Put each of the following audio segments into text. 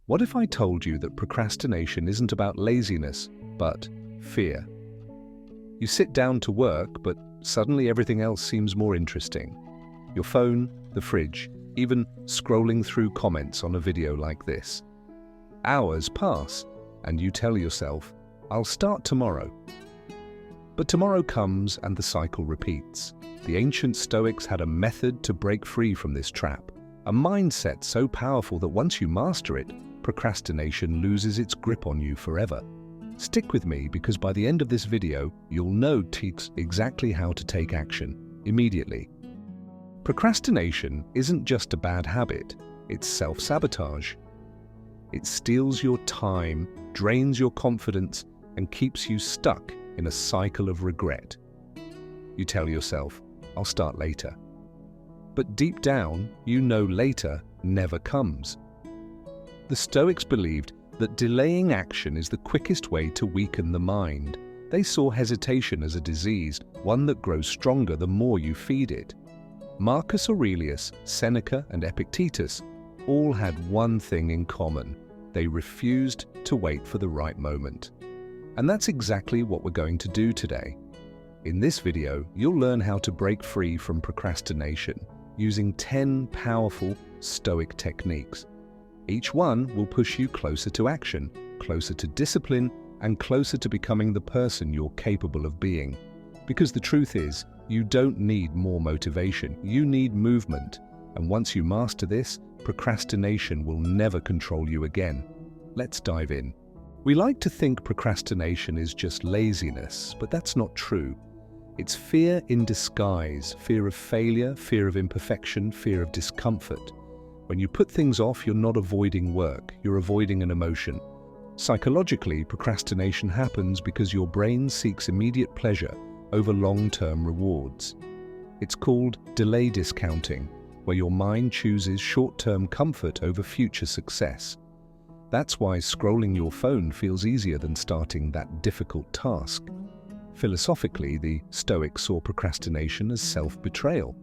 What if I told you that procrastination isn't about laziness, but fear? You sit down to work, but suddenly everything else seems more interesting. Your phone, the fridge, even scrolling through comments on a video like this. Hours pass, and you tell yourself, I'll start tomorrow. But tomorrow comes and the cycle repeats. The ancient Stoics had a method to break free from this trap, a mindset so powerful that once you master it, procrastination loses its grip on you forever. Stick with me because by the end of this video, you'll know exactly how to take action immediately. Procrastination isn't just a bad habit, it's self-sabotage. It steals your time, drains your confidence, and keeps you stuck in a cycle of regret. You tell yourself, I'll start later. But deep down, you know later never comes. The Stoics believed that delaying action is the quickest way to weaken the mind. They saw hesitation as a disease, one that grows stronger the more you feed it. Marcus Aurelius, Seneca, and Epictetus all had one thing in common. They refused to wait for the right moment. And that's exactly what we're going to do today. In this video, you'll learn how to break free from procrastination using 10 powerful Stoic techniques. Each one will push you closer to action, closer to discipline, and closer to becoming the person you're capable of being. Because the truth is, you don't need more motivation, you need movement. And once you master this, procrastination will never control you again. Let's dive in. We like to think procrastination is just laziness, but that's not true. It's fear in disguise, fear of failure, fear of imperfection, fear of discomfort. When you put things off, you're not avoiding work, you're avoiding an emotion. Psychologically, procrastination happens because your brain seeks immediate pleasure over long-term rewards. It's called delay discounting, where your mind chooses short-term comfort over future success. That's why scrolling your phone feels easier than starting that difficult task. Philosophically, the Stoics saw procrastination as self-betrayal.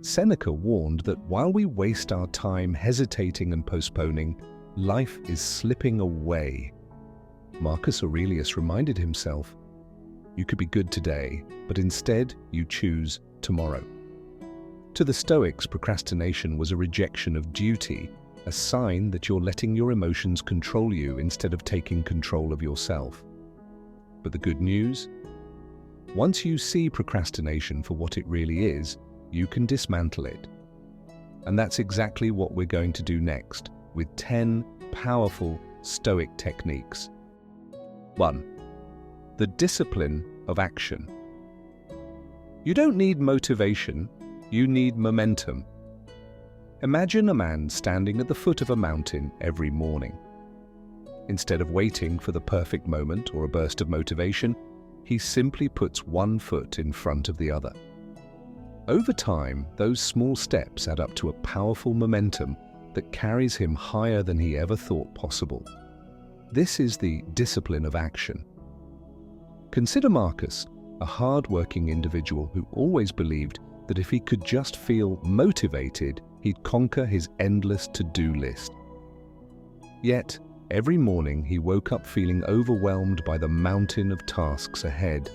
Seneca warned that while we waste our time hesitating and postponing, life is slipping away. Marcus Aurelius reminded himself, you could be good today, but instead you choose tomorrow. To the Stoics, procrastination was a rejection of duty, a sign that you're letting your emotions control you instead of taking control of yourself. But the good news? Once you see procrastination for what it really is, you can dismantle it. And that's exactly what we're going to do next, with 10 powerful Stoic techniques. 1. The discipline of action. You don't need motivation, you need momentum. Imagine a man standing at the foot of a mountain every morning. Instead of waiting for the perfect moment or a burst of motivation, he simply puts one foot in front of the other. Over time, those small steps add up to a powerful momentum that carries him higher than he ever thought possible. This is the discipline of action. Consider Marcus, a hard-working individual who always believed that if he could just feel motivated, he'd conquer his endless to-do list. Yet, every morning he woke up feeling overwhelmed by the mountain of tasks ahead.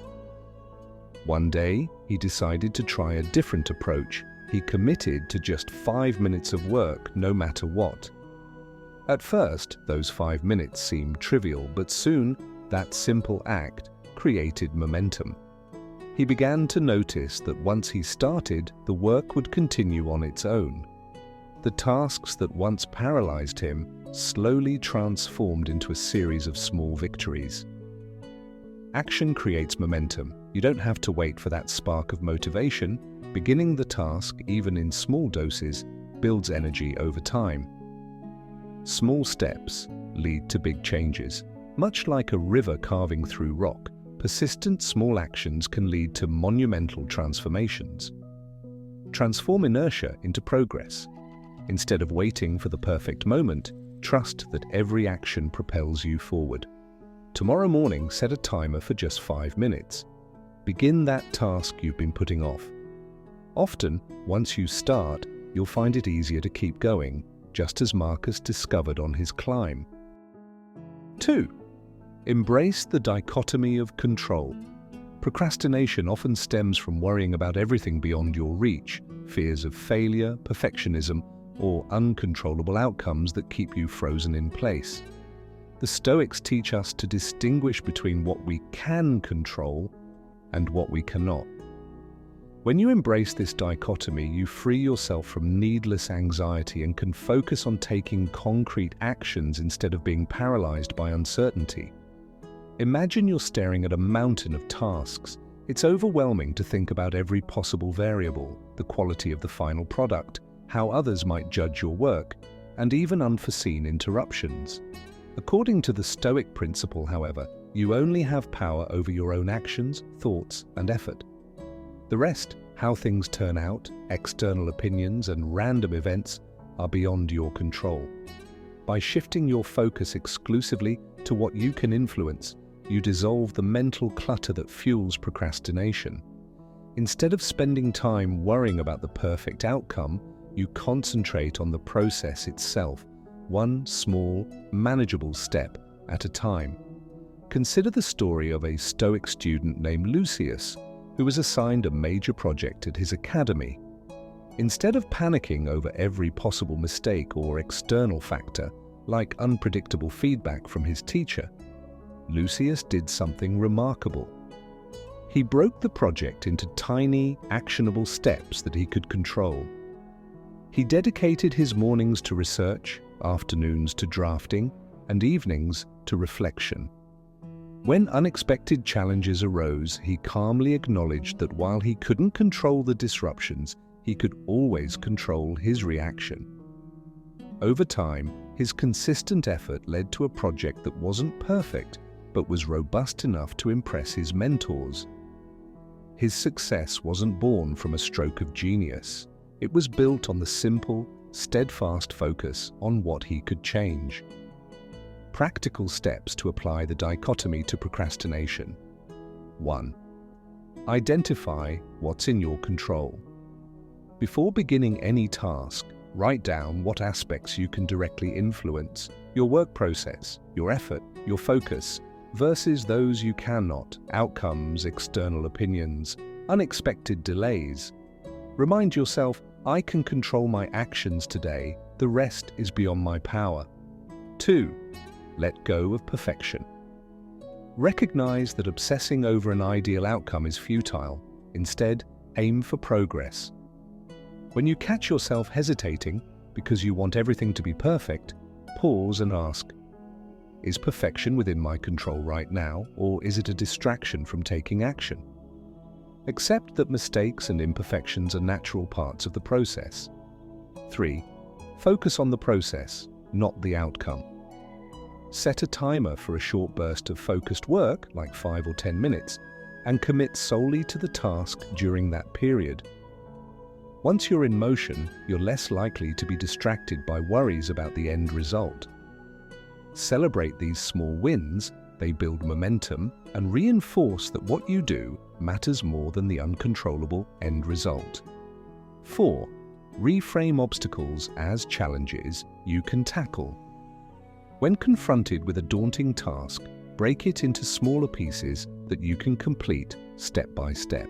One day, he decided to try a different approach. He committed to just 5 minutes of work, no matter what. At first, those 5 minutes seemed trivial, but soon, that simple act created momentum. He began to notice that once he started, the work would continue on its own. The tasks that once paralyzed him slowly transformed into a series of small victories. Action creates momentum. You don't have to wait for that spark of motivation. Beginning the task, even in small doses, builds energy over time. Small steps lead to big changes. Much like a river carving through rock, persistent small actions can lead to monumental transformations. Transform inertia into progress. Instead of waiting for the perfect moment, trust that every action propels you forward. Tomorrow morning, set a timer for just 5 minutes. Begin that task you've been putting off. Often, once you start, you'll find it easier to keep going. just as Marcus discovered on his climb. 2. Embrace the dichotomy of control. Procrastination often stems from worrying about everything beyond your reach, fears of failure, perfectionism, or uncontrollable outcomes that keep you frozen in place. The Stoics teach us to distinguish between what we can control and what we cannot. When you embrace this dichotomy, you free yourself from needless anxiety and can focus on taking concrete actions instead of being paralyzed by uncertainty. Imagine you're staring at a mountain of tasks. It's overwhelming to think about every possible variable, the quality of the final product, how others might judge your work, and even unforeseen interruptions. According to the Stoic principle, however, you only have power over your own actions, thoughts, and effort. The rest, how things turn out, external opinions, and random events, are beyond your control. By shifting your focus exclusively to what you can influence, you dissolve the mental clutter that fuels procrastination. Instead of spending time worrying about the perfect outcome, you concentrate on the process itself, one small, manageable step at a time. Consider the story of a Stoic student named Lucius, who was assigned a major project at his academy. Instead of panicking over every possible mistake or external factor, like unpredictable feedback from his teacher, Lucius did something remarkable. He broke the project into tiny, actionable steps that he could control. He dedicated his mornings to research, afternoons to drafting, and evenings to reflection. When unexpected challenges arose, he calmly acknowledged that while he couldn't control the disruptions, he could always control his reaction. Over time, his consistent effort led to a project that wasn't perfect, but was robust enough to impress his mentors. His success wasn't born from a stroke of genius. It was built on the simple, steadfast focus on what he could change. Practical steps to apply the dichotomy to procrastination. 1. Identify what's in your control. Before beginning any task, write down what aspects you can directly influence: your work process, your effort, your focus, versus those you cannot: outcomes, external opinions, unexpected delays. Remind yourself, I can control my actions today, the rest is beyond my power. 2. Let go of perfection. Recognize that obsessing over an ideal outcome is futile. Instead, aim for progress. When you catch yourself hesitating because you want everything to be perfect, pause and ask, is perfection within my control right now, or is it a distraction from taking action? Accept that mistakes and imperfections are natural parts of the process. 3. Focus on the process, not the outcome. Set a timer for a short burst of focused work, like 5 or 10 minutes, and commit solely to the task during that period. Once you're in motion, you're less likely to be distracted by worries about the end result. Celebrate these small wins. They build momentum and reinforce that what you do matters more than the uncontrollable end result. 4. Reframe obstacles as challenges you can tackle. When confronted with a daunting task, break it into smaller pieces that you can complete step by step.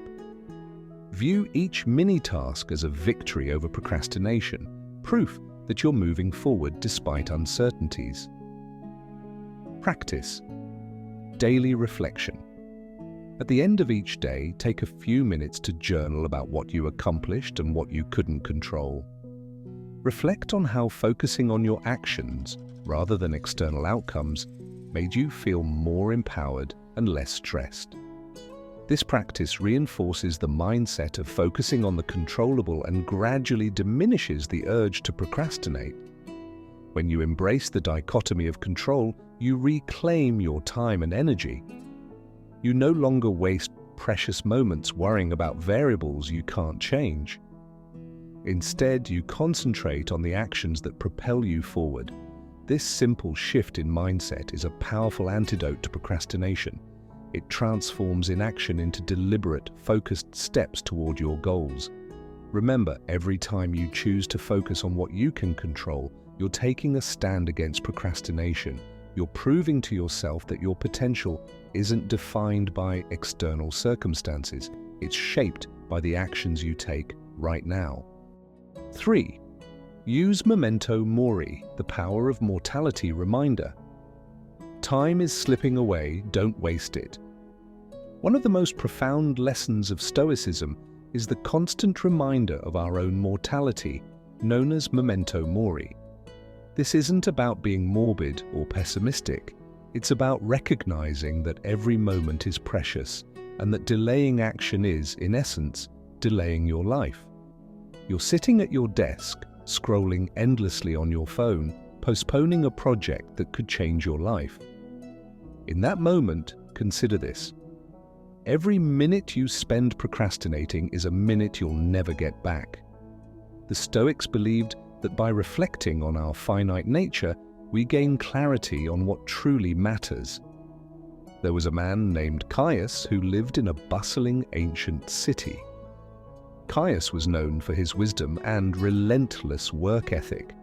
View each mini-task as a victory over procrastination, proof that you're moving forward despite uncertainties. Practice. Daily reflection. At the end of each day, take a few minutes to journal about what you accomplished and what you couldn't control. Reflect on how focusing on your actions, rather than external outcomes, made you feel more empowered and less stressed. This practice reinforces the mindset of focusing on the controllable and gradually diminishes the urge to procrastinate. When you embrace the dichotomy of control, you reclaim your time and energy. You no longer waste precious moments worrying about variables you can't change. Instead, you concentrate on the actions that propel you forward. This simple shift in mindset is a powerful antidote to procrastination. It transforms inaction into deliberate, focused steps toward your goals. Remember, every time you choose to focus on what you can control, You're taking a stand against procrastination. You're proving to yourself that your potential isn't defined by external circumstances. It's shaped by the actions you take right now. 3. Use Memento Mori, the power of mortality reminder. Time is slipping away, don't waste it. One of the most profound lessons of Stoicism is the constant reminder of our own mortality, known as Memento Mori. This isn't about being morbid or pessimistic. It's about recognizing that every moment is precious and that delaying action is, in essence, delaying your life. You're sitting at your desk, scrolling endlessly on your phone, postponing a project that could change your life. In that moment, consider this. Every minute you spend procrastinating is a minute you'll never get back. The Stoics believed that by reflecting on our finite nature, we gain clarity on what truly matters. There was a man named Caius who lived in a bustling ancient city. Caius was known for his wisdom and relentless work ethic.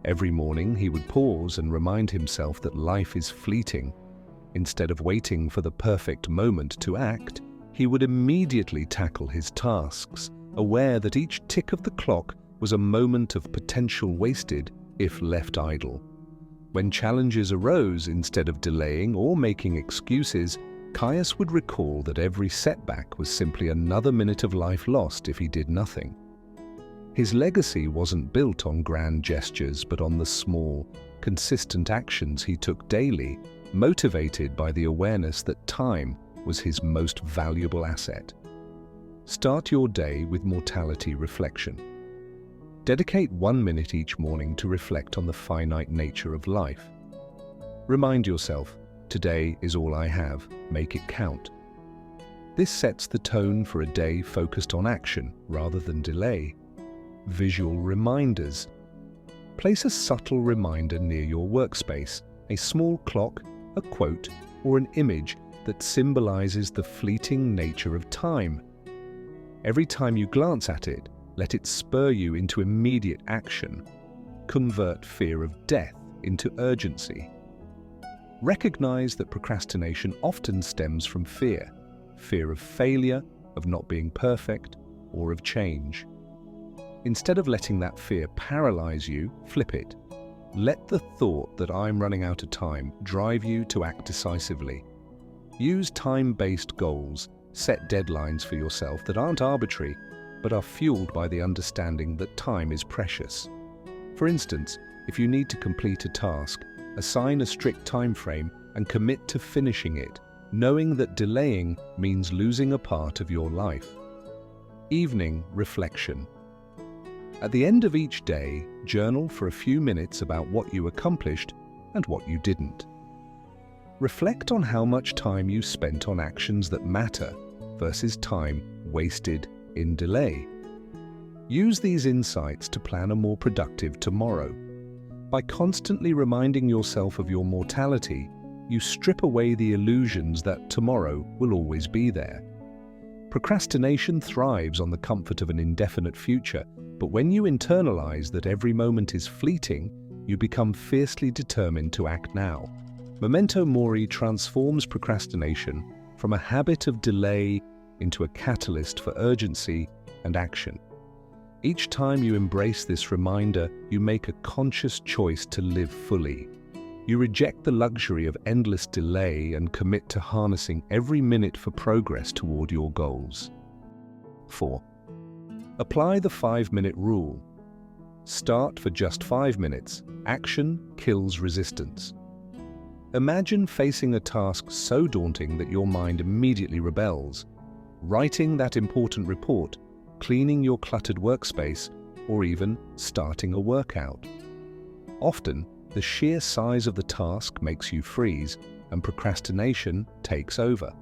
Every morning he would pause and remind himself that life is fleeting. Instead of waiting for the perfect moment to act, he would immediately tackle his tasks, aware that each tick of the clock was a moment of potential wasted if left idle. When challenges arose, instead of delaying or making excuses, Caius would recall that every setback was simply another minute of life lost if he did nothing. His legacy wasn't built on grand gestures, but on the small, consistent actions he took daily, motivated by the awareness that time was his most valuable asset. Start your day with mortality reflection. Dedicate 1 minute each morning to reflect on the finite nature of life. Remind yourself, today is all I have, make it count. This sets the tone for a day focused on action rather than delay. Visual reminders. Place a subtle reminder near your workspace, a small clock, a quote, or an image that symbolizes the fleeting nature of time. Every time you glance at it, let it spur you into immediate action. Convert fear of death into urgency. Recognize that procrastination often stems from fear of failure, of not being perfect, or of change. Instead of letting that fear paralyze you, flip it. Let the thought that I'm running out of time drive you to act decisively. Use time-based goals, set deadlines for yourself that aren't arbitrary, but are fueled by the understanding that time is precious. For instance, if you need to complete a task, assign a strict time frame and commit to finishing it, knowing that delaying means losing a part of your life. Evening reflection. At the end of each day, journal for a few minutes about what you accomplished and what you didn't. Reflect on how much time you spent on actions that matter versus time wasted in delay. Use these insights to plan a more productive tomorrow. By constantly reminding yourself of your mortality, you strip away the illusions that tomorrow will always be there. Procrastination thrives on the comfort of an indefinite future, but when you internalize that every moment is fleeting, you become fiercely determined to act now. Memento Mori transforms procrastination from a habit of delay into a catalyst for urgency and action. Each time you embrace this reminder, you make a conscious choice to live fully. You reject the luxury of endless delay and commit to harnessing every minute for progress toward your goals. 4. Apply the 5-minute rule. Start for just 5 minutes. Action kills resistance. Imagine facing a task so daunting that your mind immediately rebels. Writing that important report, cleaning your cluttered workspace, or even starting a workout. Often, the sheer size of the task makes you freeze, and procrastination takes over.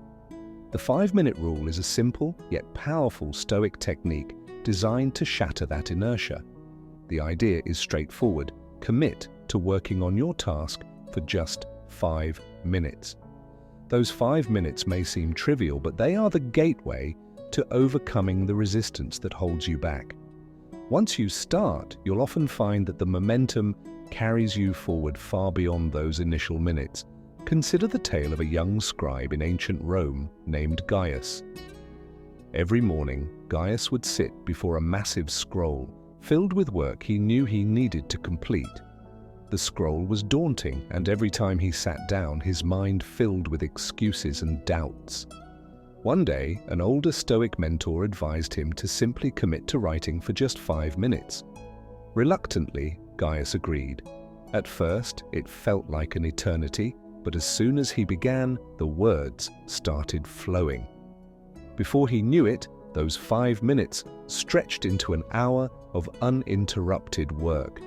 The 5-minute rule is a simple yet powerful Stoic technique designed to shatter that inertia. The idea is straightforward. Commit to working on your task for just 5 minutes. Those 5 minutes may seem trivial, but they are the gateway to overcoming the resistance that holds you back. Once you start, you'll often find that the momentum carries you forward far beyond those initial minutes. Consider the tale of a young scribe in ancient Rome named Gaius. Every morning, Gaius would sit before a massive scroll filled with work he knew he needed to complete. The scroll was daunting, and every time he sat down, his mind filled with excuses and doubts. One day, an older Stoic mentor advised him to simply commit to writing for just 5 minutes. Reluctantly, Gaius agreed. At first, it felt like an eternity, but as soon as he began, the words started flowing. Before he knew it, those 5 minutes stretched into an hour of uninterrupted work.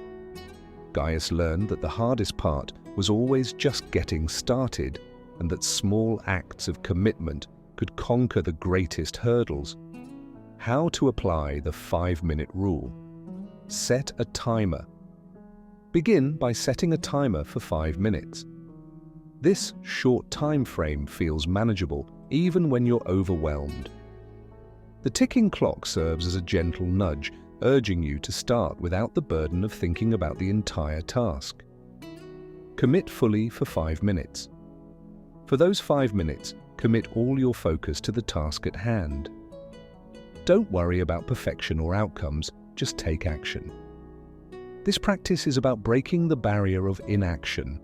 Gaius learned that the hardest part was always just getting started, and that small acts of commitment could conquer the greatest hurdles. How to apply the 5-minute rule? Set a timer. Begin by setting a timer for 5 minutes. This short time frame feels manageable even when you're overwhelmed. The ticking clock serves as a gentle nudge, urging you to start without the burden of thinking about the entire task. Commit fully for 5 minutes. For those 5 minutes, commit all your focus to the task at hand. Don't worry about perfection or outcomes, just take action. This practice is about breaking the barrier of inaction.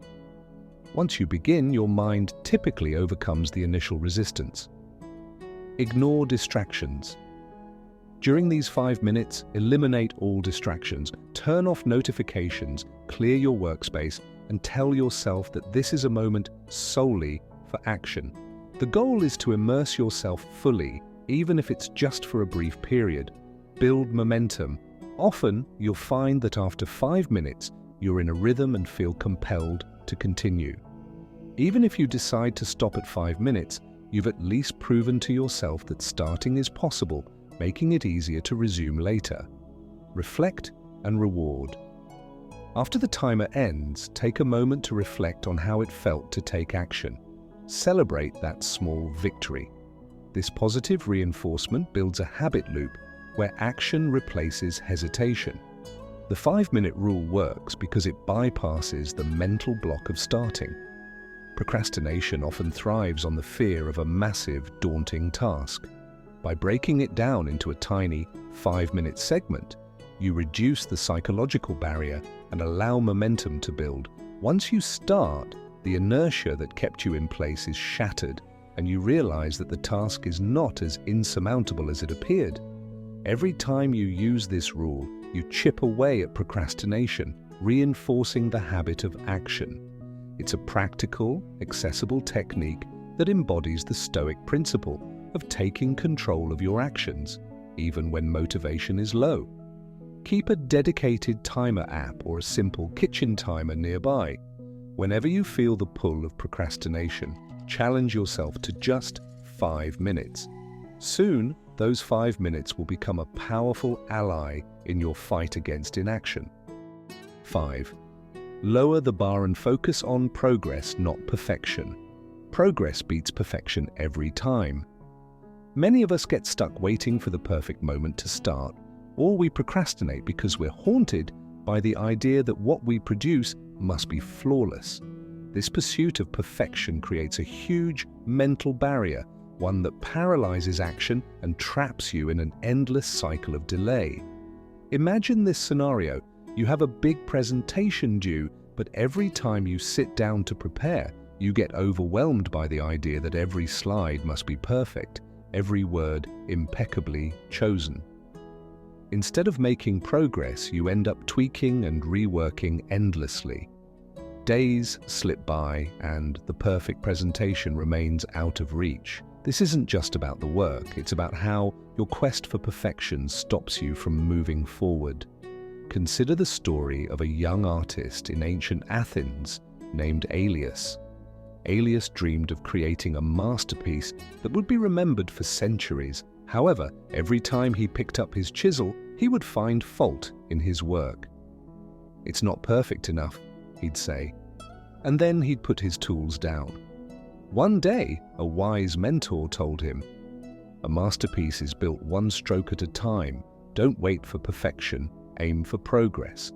Once you begin, your mind typically overcomes the initial resistance. Ignore distractions. During these 5 minutes, eliminate all distractions, turn off notifications, clear your workspace, and tell yourself that this is a moment solely for action. The goal is to immerse yourself fully, even if it's just for a brief period. Build momentum. Often, you'll find that after 5 minutes, you're in a rhythm and feel compelled to continue. Even if you decide to stop at 5 minutes, you've at least proven to yourself that starting is possible, making it easier to resume later. Reflect and reward. After the timer ends, take a moment to reflect on how it felt to take action. Celebrate that small victory. This positive reinforcement builds a habit loop where action replaces hesitation. The 5-minute rule works because it bypasses the mental block of starting. Procrastination often thrives on the fear of a massive, daunting task. By breaking it down into a tiny 5-minute segment, you reduce the psychological barrier and allow momentum to build. Once you start, the inertia that kept you in place is shattered, and you realize that the task is not as insurmountable as it appeared. Every time you use this rule, you chip away at procrastination, reinforcing the habit of action. It's a practical, accessible technique that embodies the Stoic principle of taking control of your actions, even when motivation is low. Keep a dedicated timer app or a simple kitchen timer nearby. Whenever you feel the pull of procrastination, challenge yourself to just 5 minutes. Soon, those 5 minutes will become a powerful ally in your fight against inaction. 5. Lower the bar and focus on progress, not perfection. Progress beats perfection every time. Many of us get stuck waiting for the perfect moment to start, or we procrastinate because we're haunted by the idea that what we produce must be flawless. This pursuit of perfection creates a huge mental barrier, one that paralyzes action and traps you in an endless cycle of delay. Imagine this scenario. You have a big presentation due, but every time you sit down to prepare, you get overwhelmed by the idea that every slide must be perfect, every word impeccably chosen. Instead of making progress, you end up tweaking and reworking endlessly. Days slip by and the perfect presentation remains out of reach. This isn't just about the work, it's about how your quest for perfection stops you from moving forward. Consider the story of a young artist in ancient Athens named Aeneas. Aeneas dreamed of creating a masterpiece that would be remembered for centuries. However, every time he picked up his chisel, he would find fault in his work. "It's not perfect enough," he'd say, and then he'd put his tools down. One day, a wise mentor told him, "A masterpiece is built one stroke at a time. Don't wait for perfection, aim for progress."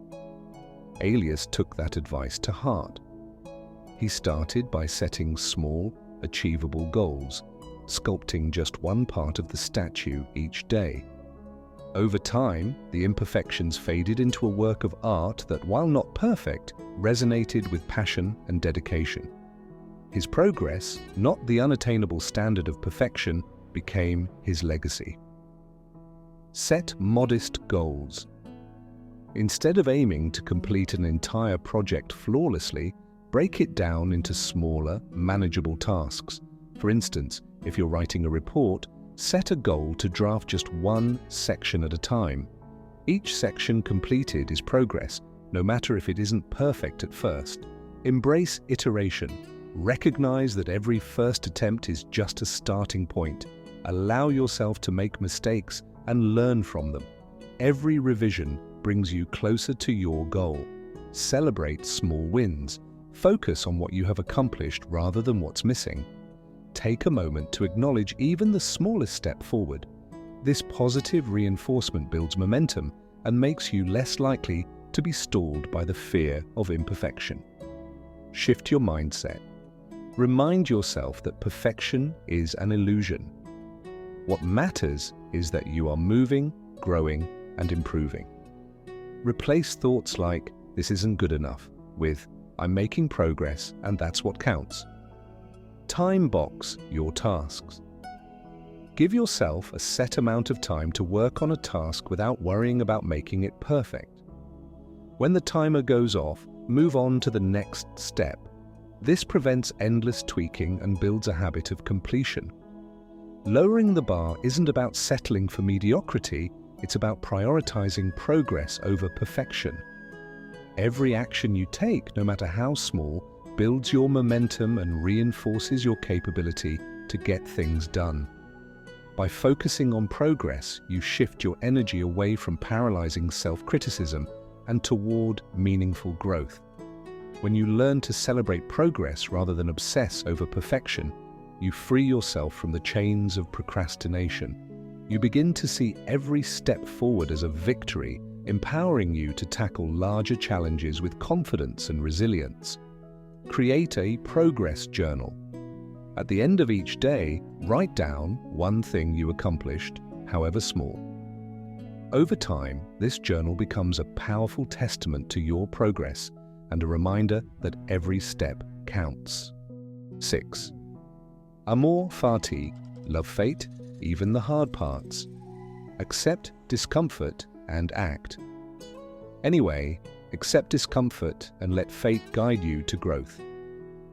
Aelius took that advice to heart. He started by setting small, achievable goals, sculpting just one part of the statue each day. Over time, the imperfections faded into a work of art that, while not perfect, resonated with passion and dedication. His progress, not the unattainable standard of perfection, became his legacy. Set modest goals. Instead of aiming to complete an entire project flawlessly, break it down into smaller, manageable tasks. For instance, if you're writing a report, set a goal to draft just one section at a time. Each section completed is progress, no matter if it isn't perfect at first. Embrace iteration. Recognize that every first attempt is just a starting point. Allow yourself to make mistakes and learn from them. Every revision brings you closer to your goal. Celebrate small wins. Focus on what you have accomplished rather than what's missing. Take a moment to acknowledge even the smallest step forward. This positive reinforcement builds momentum and makes you less likely to be stalled by the fear of imperfection. Shift your mindset. Remind yourself that perfection is an illusion. What matters is that you are moving, growing, and improving. Replace thoughts like, "This isn't good enough," with, "I'm making progress and that's what counts." Time box your tasks. Give yourself a set amount of time to work on a task without worrying about making it perfect. When the timer goes off, move on to the next step. This prevents endless tweaking and builds a habit of completion. Lowering the bar isn't about settling for mediocrity, it's about prioritizing progress over perfection. Every action you take, no matter how small, builds your momentum and reinforces your capability to get things done. By focusing on progress, you shift your energy away from paralyzing self-criticism and toward meaningful growth. When you learn to celebrate progress rather than obsess over perfection, you free yourself from the chains of procrastination. You begin to see every step forward as a victory, empowering you to tackle larger challenges with confidence and resilience. Create a progress journal. At the end of each day, write down one thing you accomplished, however small. Over time, this journal becomes a powerful testament to your progress and a reminder that every step counts. 6. Amor, Fati, love fate, even the hard parts. Accept discomfort and act. Anyway, accept discomfort and let fate guide you to growth.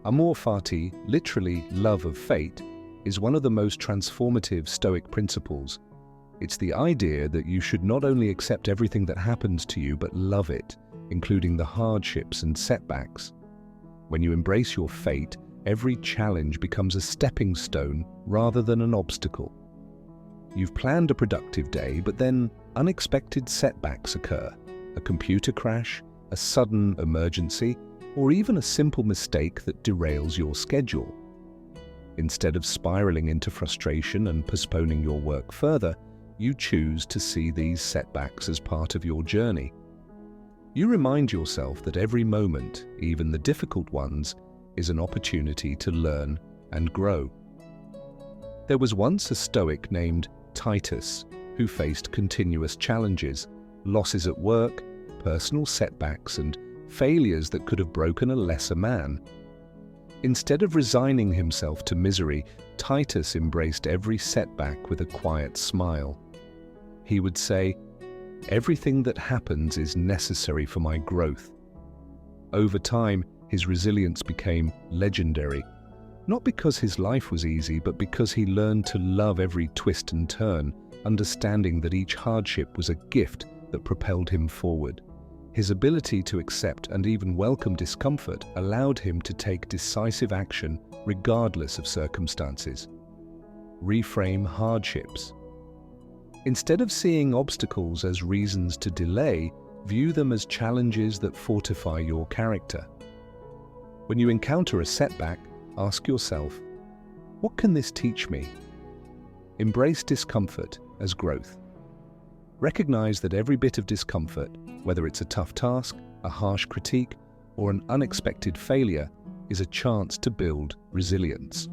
Amor Fati, literally love of fate, is one of the most transformative Stoic principles. It's the idea that you should not only accept everything that happens to you, but love it, including the hardships and setbacks. When you embrace your fate, every challenge becomes a stepping stone rather than an obstacle. You've planned a productive day, but then unexpected setbacks occur. A computer crash, a sudden emergency, or even a simple mistake that derails your schedule. Instead of spiraling into frustration and postponing your work further, you choose to see these setbacks as part of your journey. You remind yourself that every moment, even the difficult ones, is an opportunity to learn and grow. There was once a Stoic named Titus who faced continuous challenges, losses at work, personal setbacks, and failures that could have broken a lesser man. Instead of resigning himself to misery, Titus embraced every setback with a quiet smile. He would say, "Everything that happens is necessary for my growth." Over time, his resilience became legendary, not because his life was easy, but because he learned to love every twist and turn, understanding that each hardship was a gift that propelled him forward. His ability to accept and even welcome discomfort allowed him to take decisive action regardless of circumstances. Reframe hardships. Instead of seeing obstacles as reasons to delay, view them as challenges that fortify your character. When you encounter a setback, ask yourself, "What can this teach me?" Embrace discomfort as growth. Recognize that every bit of discomfort, whether it's a tough task, a harsh critique, or an unexpected failure is a chance to build resilience.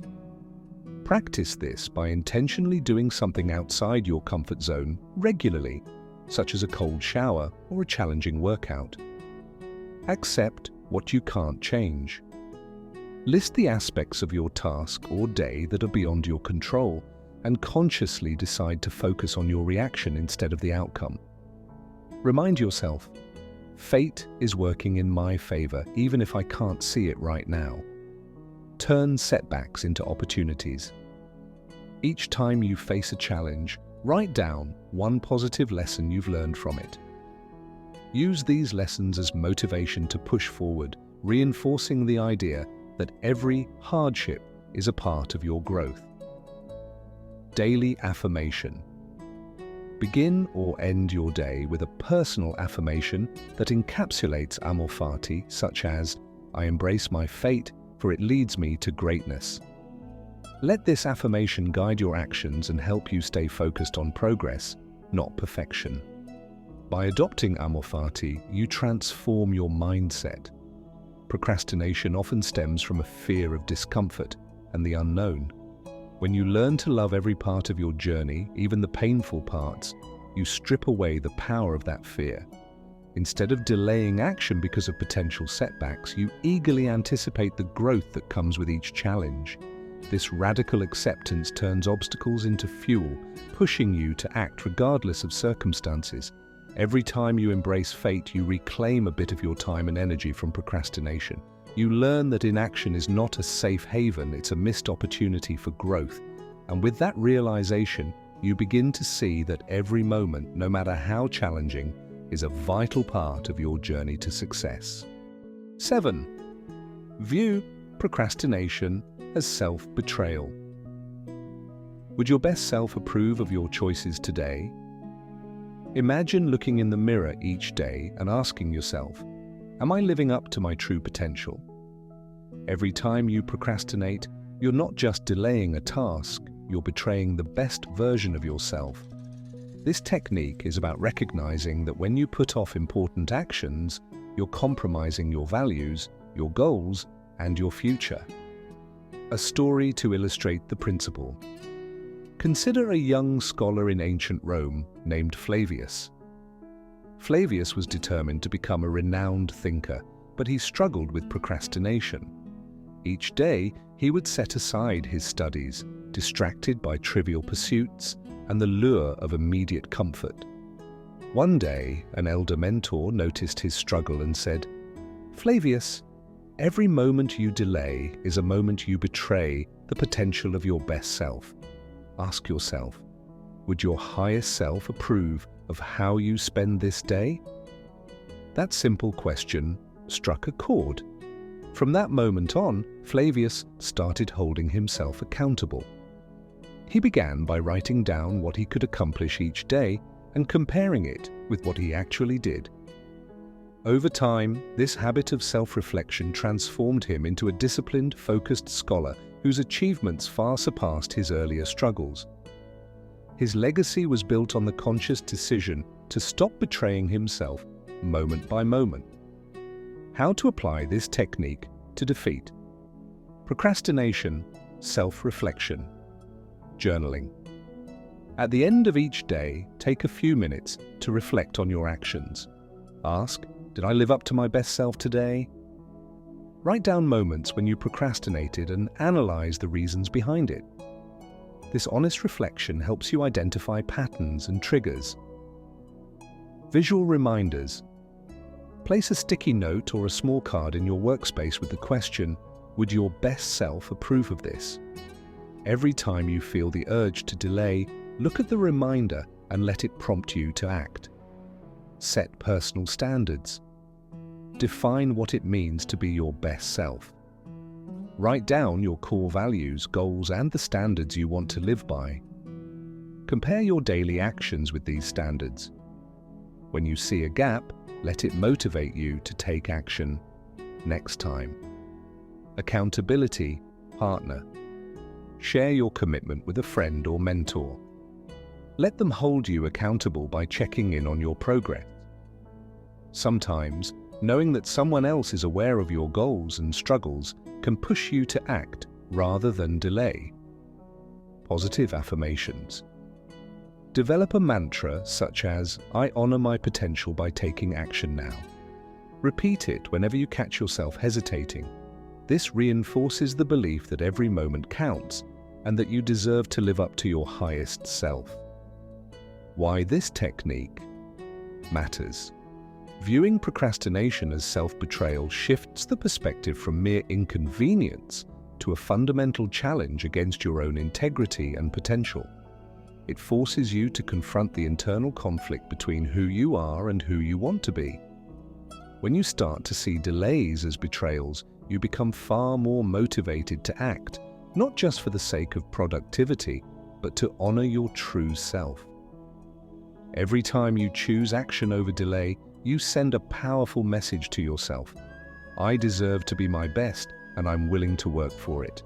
Practice this by intentionally doing something outside your comfort zone regularly, such as a cold shower or a challenging workout. Accept what you can't change. List the aspects of your task or day that are beyond your control and consciously decide to focus on your reaction instead of the outcome. Remind yourself, fate is working in my favor even if I can't see it right now. Turn setbacks into opportunities. Each time you face a challenge, write down one positive lesson you've learned from it. Use these lessons as motivation to push forward, reinforcing the idea that every hardship is a part of your growth. Daily affirmation. Begin or end your day with a personal affirmation that encapsulates Amor Fati, such as, "I embrace my fate, for it leads me to greatness." Let this affirmation guide your actions and help you stay focused on progress, not perfection. By adopting Amor Fati, you transform your mindset. Procrastination often stems from a fear of discomfort and the unknown. When you learn to love every part of your journey, even the painful parts, you strip away the power of that fear. Instead of delaying action because of potential setbacks, you eagerly anticipate the growth that comes with each challenge. This radical acceptance turns obstacles into fuel, pushing you to act regardless of circumstances. Every time you embrace fate, you reclaim a bit of your time and energy from procrastination. You learn that inaction is not a safe haven, it's a missed opportunity for growth. And with that realization, you begin to see that every moment, no matter how challenging, is a vital part of your journey to success. 7. View procrastination as self-betrayal. Would your best self approve of your choices today? Imagine looking in the mirror each day and asking yourself, am I living up to my true potential? Every time you procrastinate, you're not just delaying a task, you're betraying the best version of yourself. This technique is about recognizing that when you put off important actions, you're compromising your values, your goals, and your future. A story to illustrate the principle. Consider a young scholar in ancient Rome named Flavius. Flavius was determined to become a renowned thinker, but he struggled with procrastination. Each day, he would set aside his studies, distracted by trivial pursuits and the lure of immediate comfort. One day, an elder mentor noticed his struggle and said, "Flavius, every moment you delay is a moment you betray the potential of your best self. Ask yourself, would your highest self approve of how you spend this day?" That simple question struck a chord. From that moment on, Flavius started holding himself accountable. He began by writing down what he could accomplish each day and comparing it with what he actually did. Over time, this habit of self-reflection transformed him into a disciplined, focused scholar whose achievements far surpassed his earlier struggles. His legacy was built on the conscious decision to stop betraying himself moment by moment. How to apply this technique to defeat procrastination, self-reflection, journaling. At the end of each day, take a few minutes to reflect on your actions. Ask, did I live up to my best self today? Write down moments when you procrastinated and analyze the reasons behind it. This honest reflection helps you identify patterns and triggers. Visual reminders. Place a sticky note or a small card in your workspace with the question, would your best self approve of this? Every time you feel the urge to delay, look at the reminder and let it prompt you to act. Set personal standards. Define what it means to be your best self. Write down your core values, goals, and the standards you want to live by. Compare your daily actions with these standards. When you see a gap, let it motivate you to take action next time. Accountability, partner. Share your commitment with a friend or mentor. Let them hold you accountable by checking in on your progress. Sometimes, Knowing that someone else is aware of your goals and struggles can push you to act rather than delay. Positive affirmations. Develop a mantra such as, "I honor my potential by taking action now." Repeat it whenever you catch yourself hesitating. This reinforces the belief that every moment counts and that you deserve to live up to your highest self. Why this technique matters. Viewing procrastination as self-betrayal shifts the perspective from mere inconvenience to a fundamental challenge against your own integrity and potential. It forces you to confront the internal conflict between who you are and who you want to be. When you start to see delays as betrayals, you become far more motivated to act, not just for the sake of productivity, but to honor your true self. Every time you choose action over delay, you send a powerful message to yourself. I deserve to be my best, and I'm willing to work for it.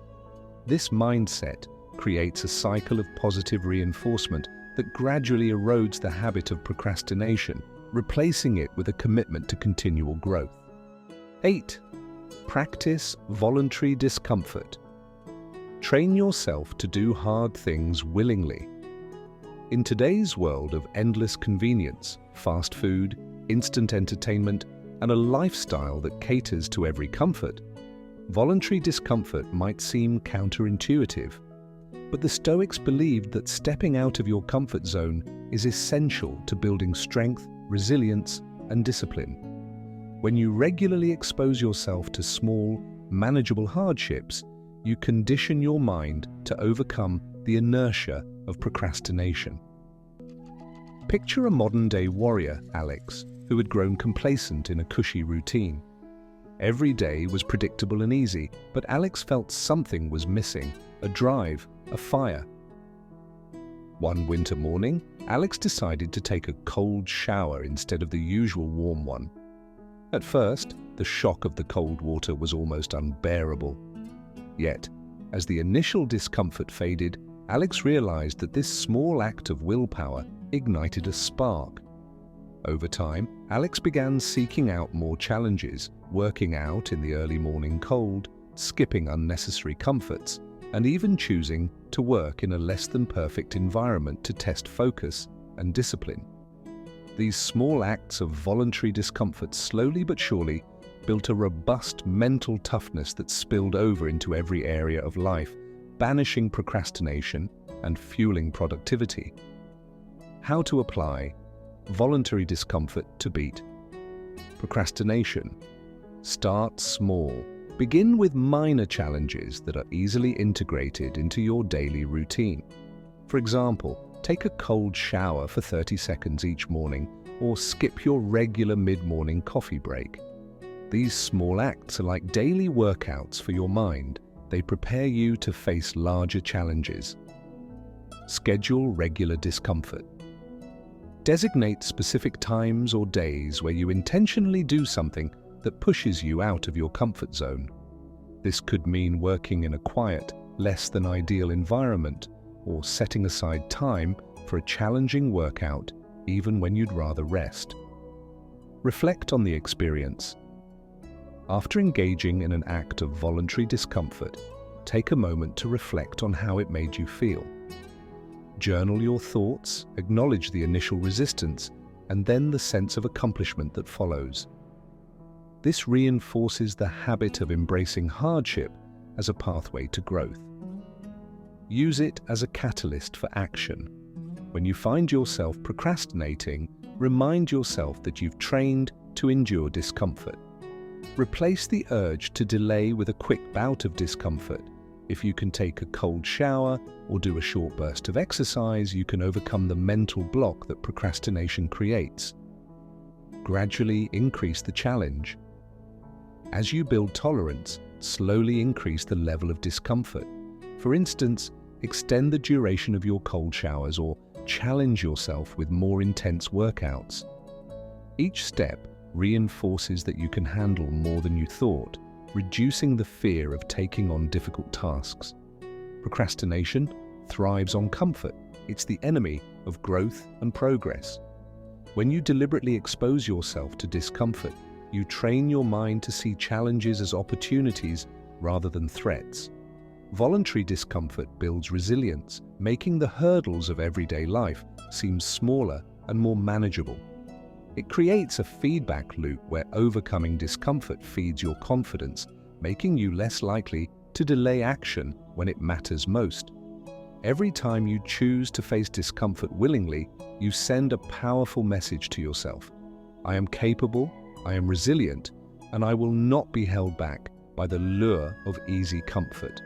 This mindset creates a cycle of positive reinforcement that gradually erodes the habit of procrastination, replacing it with a commitment to continual growth. 8. Practice voluntary discomfort. Train yourself to do hard things willingly. In today's world of endless convenience, fast food, instant entertainment, and a lifestyle that caters to every comfort, voluntary discomfort might seem counterintuitive. But the Stoics believed that stepping out of your comfort zone is essential to building strength, resilience, and discipline. When you regularly expose yourself to small, manageable hardships, you condition your mind to overcome the inertia of procrastination. Picture a modern-day warrior, Alex, who had grown complacent in a cushy routine. Every day was predictable and easy, but Alex felt something was missing, a drive, a fire. One winter morning, Alex decided to take a cold shower instead of the usual warm one. At first, the shock of the cold water was almost unbearable. Yet, as the initial discomfort faded, Alex realized that this small act of willpower ignited a spark. Over time, Alex began seeking out more challenges, working out in the early morning cold, skipping unnecessary comforts, and even choosing to work in a less-than-perfect environment to test focus and discipline. These small acts of voluntary discomfort slowly but surely built a robust mental toughness that spilled over into every area of life, banishing procrastination and fueling productivity. How to apply voluntary discomfort to beat procrastination. Start small. Begin with minor challenges that are easily integrated into your daily routine. For example, take a cold shower for 30 seconds each morning, or skip your regular mid-morning coffee break. These small acts are like daily workouts for your mind. They prepare you to face larger challenges. Schedule regular discomfort. Designate specific times or days where you intentionally do something that pushes you out of your comfort zone. This could mean working in a quiet, less-than-ideal environment, or setting aside time for a challenging workout even when you'd rather rest. Reflect on the experience. After engaging in an act of voluntary discomfort, take a moment to reflect on how it made you feel. Journal your thoughts, acknowledge the initial resistance, and then the sense of accomplishment that follows. This reinforces the habit of embracing hardship as a pathway to growth. Use it as a catalyst for action. When you find yourself procrastinating, remind yourself that you've trained to endure discomfort. Replace the urge to delay with a quick bout of discomfort. If you can take a cold shower or do a short burst of exercise, you can overcome the mental block that procrastination creates. Gradually increase the challenge. As you build tolerance, slowly increase the level of discomfort. For instance, extend the duration of your cold showers or challenge yourself with more intense workouts. Each step reinforces that you can handle more than you thought, reducing the fear of taking on difficult tasks. Procrastination thrives on comfort. It's the enemy of growth and progress. When you deliberately expose yourself to discomfort, you train your mind to see challenges as opportunities rather than threats. Voluntary discomfort builds resilience, making the hurdles of everyday life seem smaller and more manageable. It creates a feedback loop where overcoming discomfort feeds your confidence, making you less likely to delay action when it matters most. Every time you choose to face discomfort willingly, you send a powerful message to yourself. I am capable, I am resilient, and I will not be held back by the lure of easy comfort.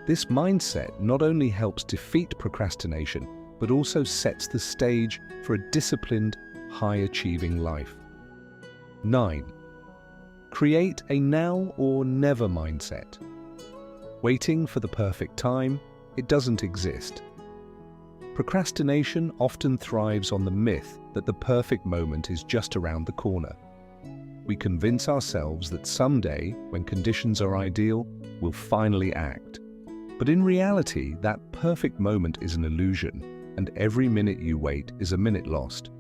This mindset not only helps defeat procrastination, but also sets the stage for a disciplined, high-achieving life. 9. Create a now or never mindset. Waiting for the perfect time, it doesn't exist. Procrastination often thrives on the myth that the perfect moment is just around the corner. We convince ourselves that someday, when conditions are ideal, we'll finally act. But in reality, that perfect moment is an illusion, and every minute you wait is a minute lost.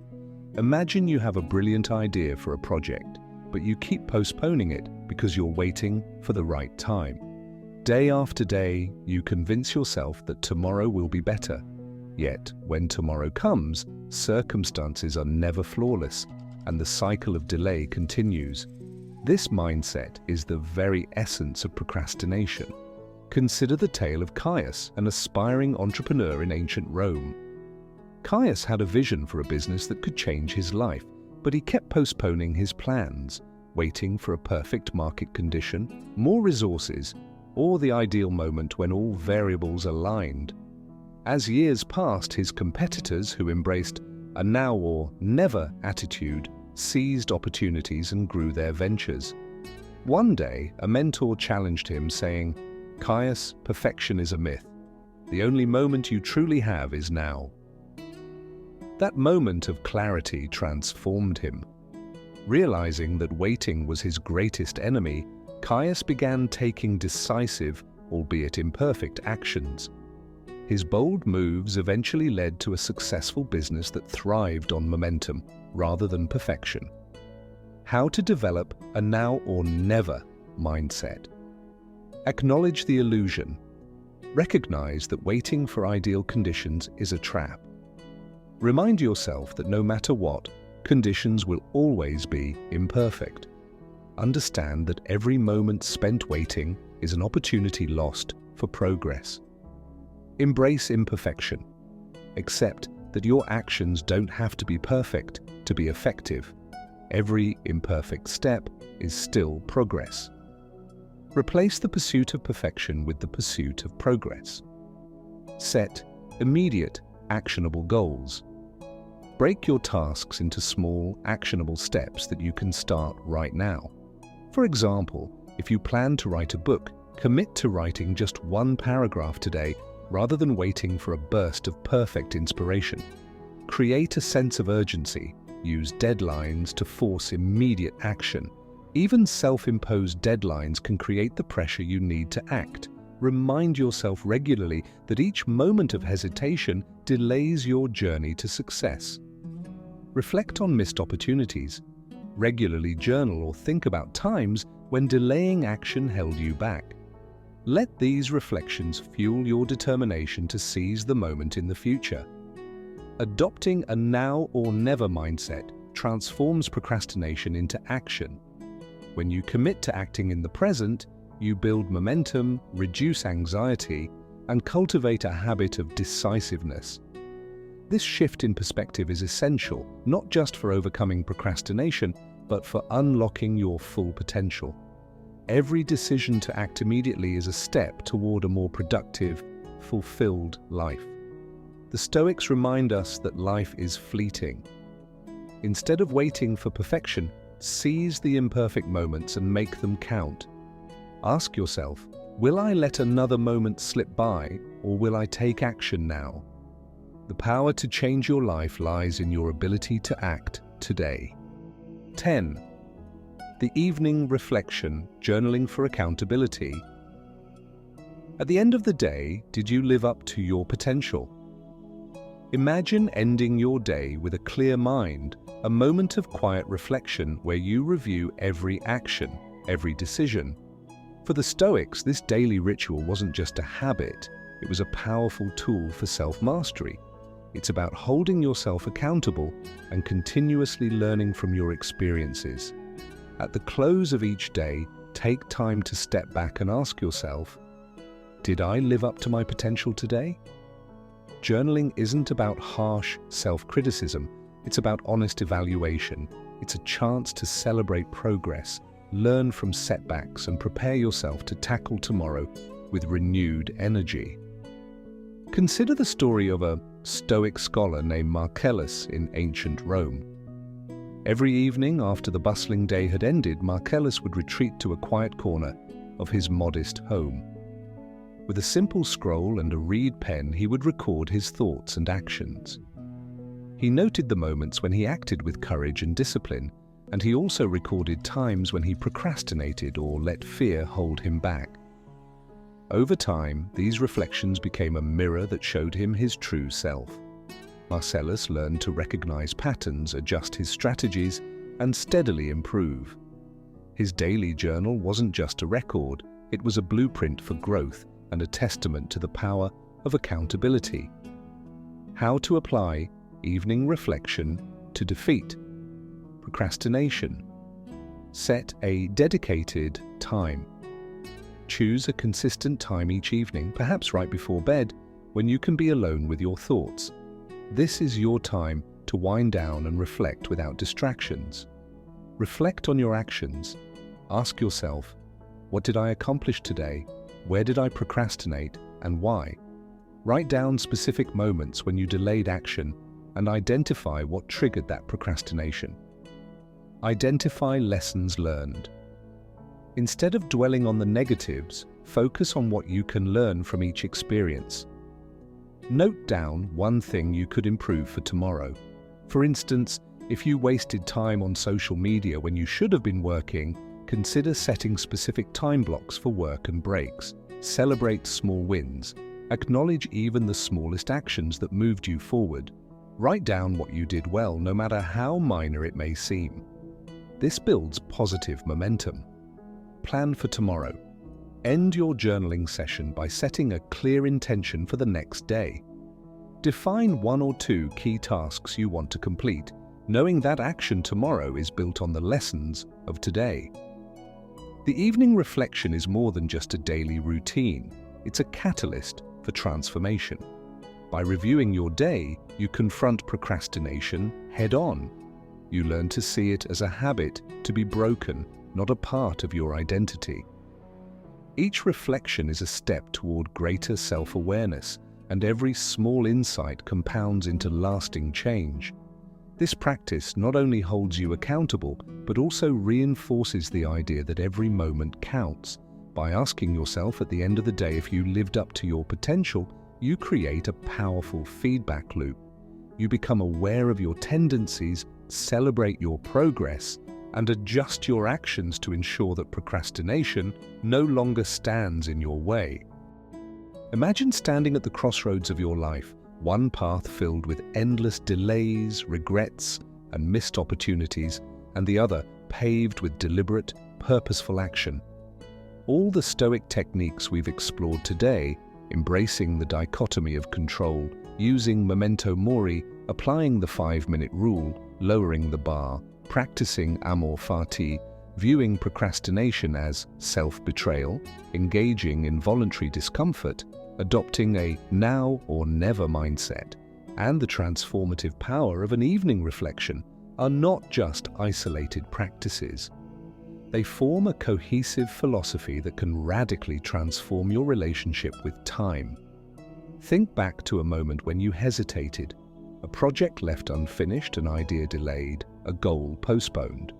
Imagine you have a brilliant idea for a project, but you keep postponing it because you're waiting for the right time. Day after day, you convince yourself that tomorrow will be better. Yet, when tomorrow comes, circumstances are never flawless, and the cycle of delay continues. This mindset is the very essence of procrastination. Consider the tale of Caius, an aspiring entrepreneur in ancient Rome. Caius had a vision for a business that could change his life, but he kept postponing his plans, waiting for a perfect market condition, more resources, or the ideal moment when all variables aligned. As years passed, his competitors, who embraced a now or never attitude, seized opportunities and grew their ventures. One day, a mentor challenged him, saying, "Caius, perfection is a myth. The only moment you truly have is now." That moment of clarity transformed him. Realizing that waiting was his greatest enemy, Caius began taking decisive, albeit imperfect, actions. His bold moves eventually led to a successful business that thrived on momentum rather than perfection. How to develop a now or never mindset. Acknowledge the illusion. Recognize that waiting for ideal conditions is a trap. Remind yourself that no matter what, conditions will always be imperfect. Understand that every moment spent waiting is an opportunity lost for progress. Embrace imperfection. Accept that your actions don't have to be perfect to be effective. Every imperfect step is still progress. Replace the pursuit of perfection with the pursuit of progress. Set immediate, actionable goals. Break your tasks into small, actionable steps that you can start right now. For example, if you plan to write a book, commit to writing just one paragraph today rather than waiting for a burst of perfect inspiration. Create a sense of urgency. Use deadlines to force immediate action. Even self-imposed deadlines can create the pressure you need to act. Remind yourself regularly that each moment of hesitation delays your journey to success. Reflect on missed opportunities. Regularly journal or think about times when delaying action held you back. Let these reflections fuel your determination to seize the moment in the future. Adopting a now or never mindset transforms procrastination into action. When you commit to acting in the present, you build momentum, reduce anxiety, and cultivate a habit of decisiveness. This shift in perspective is essential, not just for overcoming procrastination, but for unlocking your full potential. Every decision to act immediately is a step toward a more productive, fulfilled life. The Stoics remind us that life is fleeting. Instead of waiting for perfection, seize the imperfect moments and make them count. Ask yourself, will I let another moment slip by, or will I take action now? The power to change your life lies in your ability to act today. 10. The evening reflection, journaling for accountability. At the end of the day, did you live up to your potential? Imagine ending your day with a clear mind, a moment of quiet reflection where you review every action, every decision. For the Stoics, this daily ritual wasn't just a habit, it was a powerful tool for self-mastery. It's about holding yourself accountable and continuously learning from your experiences. At the close of each day, take time to step back and ask yourself, did I live up to my potential today? Journaling isn't about harsh self-criticism, it's about honest evaluation. It's a chance to celebrate progress, learn from setbacks, and prepare yourself to tackle tomorrow with renewed energy. Consider the story of a Stoic scholar named Marcellus in ancient Rome. Every evening after the bustling day had ended, Marcellus would retreat to a quiet corner of his modest home. With a simple scroll and a reed pen, he would record his thoughts and actions. He noted the moments when he acted with courage and discipline, and he also recorded times when he procrastinated or let fear hold him back. Over time, these reflections became a mirror that showed him his true self. Marcellus learned to recognize patterns, adjust his strategies, and steadily improve. His daily journal wasn't just a record, it was a blueprint for growth and a testament to the power of accountability. How to apply evening reflection to defeat procrastination. Set a dedicated time. Choose a consistent time each evening, perhaps right before bed, when you can be alone with your thoughts. This is your time to wind down and reflect without distractions. Reflect on your actions. Ask yourself, what did I accomplish today? Where did I procrastinate and why? Write down specific moments when you delayed action and identify what triggered that procrastination. Identify lessons learned. Instead of dwelling on the negatives, focus on what you can learn from each experience. Note down one thing you could improve for tomorrow. For instance, if you wasted time on social media when you should have been working, consider setting specific time blocks for work and breaks. Celebrate small wins. Acknowledge even the smallest actions that moved you forward. Write down what you did well, no matter how minor it may seem. This builds positive momentum. Plan for tomorrow. End your journaling session by setting a clear intention for the next day. Define 1 or 2 key tasks you want to complete, knowing that action tomorrow is built on the lessons of today. The evening reflection is more than just a daily routine. It's a catalyst for transformation. By reviewing your day, you confront procrastination head-on. You learn to see it as a habit to be broken, not a part of your identity. Each reflection is a step toward greater self-awareness, and every small insight compounds into lasting change. This practice not only holds you accountable, but also reinforces the idea that every moment counts. By asking yourself at the end of the day if you lived up to your potential, you create a powerful feedback loop. You become aware of your tendencies, celebrate your progress, and adjust your actions to ensure that procrastination no longer stands in your way. Imagine standing at the crossroads of your life, one path filled with endless delays, regrets, and missed opportunities, and the other paved with deliberate, purposeful action. All the Stoic techniques we've explored today, embracing the dichotomy of control, using Memento Mori, applying the 5-minute rule, lowering the bar, practicing Amor, Fati, viewing procrastination as self-betrayal, engaging in voluntary discomfort, adopting a now or never mindset, and the transformative power of an evening reflection are not just isolated practices. They form a cohesive philosophy that can radically transform your relationship with time. Think back to a moment when you hesitated, a project left unfinished, an idea delayed, a goal postponed.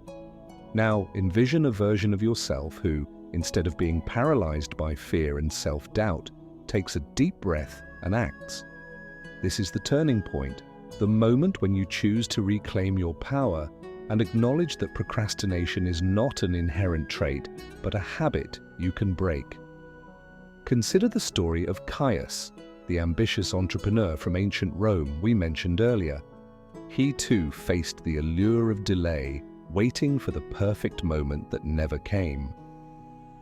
Now envision a version of yourself who, instead of being paralyzed by fear and self-doubt, takes a deep breath and acts. This is the turning point, the moment when you choose to reclaim your power and acknowledge that procrastination is not an inherent trait, but a habit you can break. Consider the story of Caius, the ambitious entrepreneur from ancient Rome we mentioned earlier. He too faced the allure of delay, waiting for the perfect moment that never came.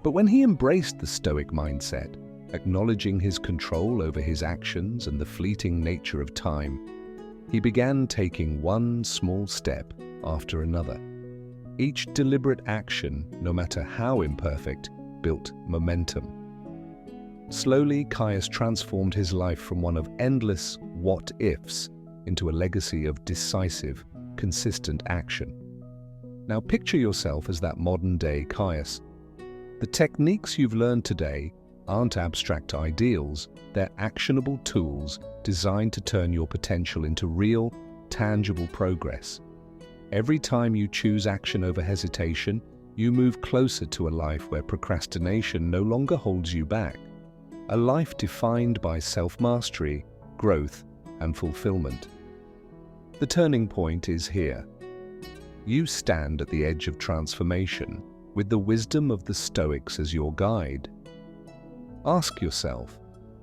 But when he embraced the Stoic mindset, acknowledging his control over his actions and the fleeting nature of time, he began taking one small step after another. Each deliberate action, no matter how imperfect, built momentum. Slowly, Caius transformed his life from one of endless what-ifs into a legacy of decisive, consistent action. Now picture yourself as that modern-day Caius. The techniques you've learned today aren't abstract ideals, they're actionable tools designed to turn your potential into real, tangible progress. Every time you choose action over hesitation, you move closer to a life where procrastination no longer holds you back. A life defined by self-mastery, growth, and fulfillment. The turning point is here. You stand at the edge of transformation, with the wisdom of the Stoics as your guide. Ask yourself,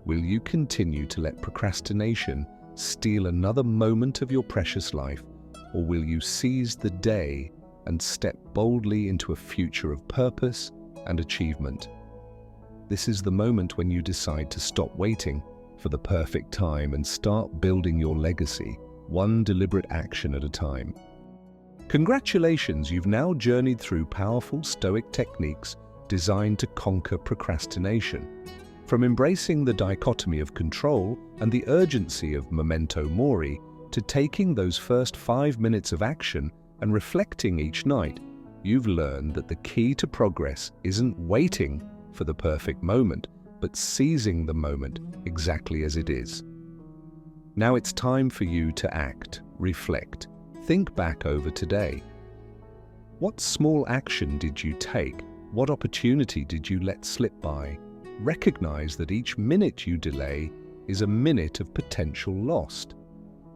will you continue to let procrastination steal another moment of your precious life, or will you seize the day and step boldly into a future of purpose and achievement? This is the moment when you decide to stop waiting for the perfect time and start building your legacy, one deliberate action at a time. Congratulations, you've now journeyed through powerful Stoic techniques designed to conquer procrastination. From embracing the dichotomy of control and the urgency of Memento Mori to taking those first 5 minutes of action and reflecting each night, you've learned that the key to progress isn't waiting for the perfect moment, but seizing the moment exactly as it is. Now it's time for you to act, reflect, think back over today. What small action did you take? What opportunity did you let slip by? Recognize that each minute you delay is a minute of potential lost.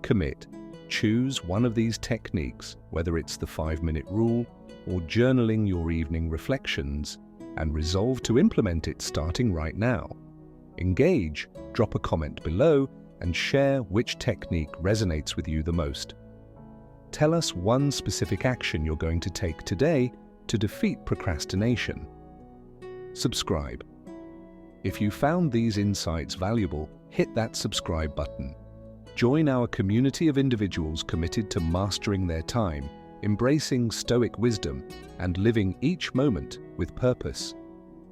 Commit. Choose one of these techniques, whether it's the 5-minute rule or journaling your evening reflections, and resolve to implement it starting right now. Engage, drop a comment below, and share which technique resonates with you the most. Tell us one specific action you're going to take today to defeat procrastination. Subscribe. If you found these insights valuable, hit that subscribe button. Join our community of individuals committed to mastering their time, embracing Stoic wisdom, and living each moment with purpose.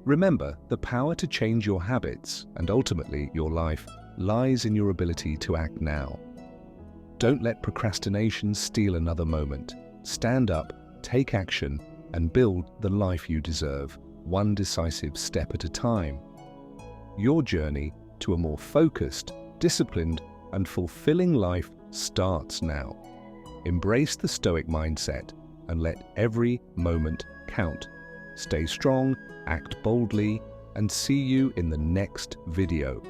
Remember, the power to change your habits, and ultimately your life, lies in your ability to act now. Don't let procrastination steal another moment. Stand up, take action, and build the life you deserve, one decisive step at a time. Your journey to a more focused, disciplined, and fulfilling life starts now. Embrace the Stoic mindset and let every moment count. Stay strong, act boldly, and see you in the next video.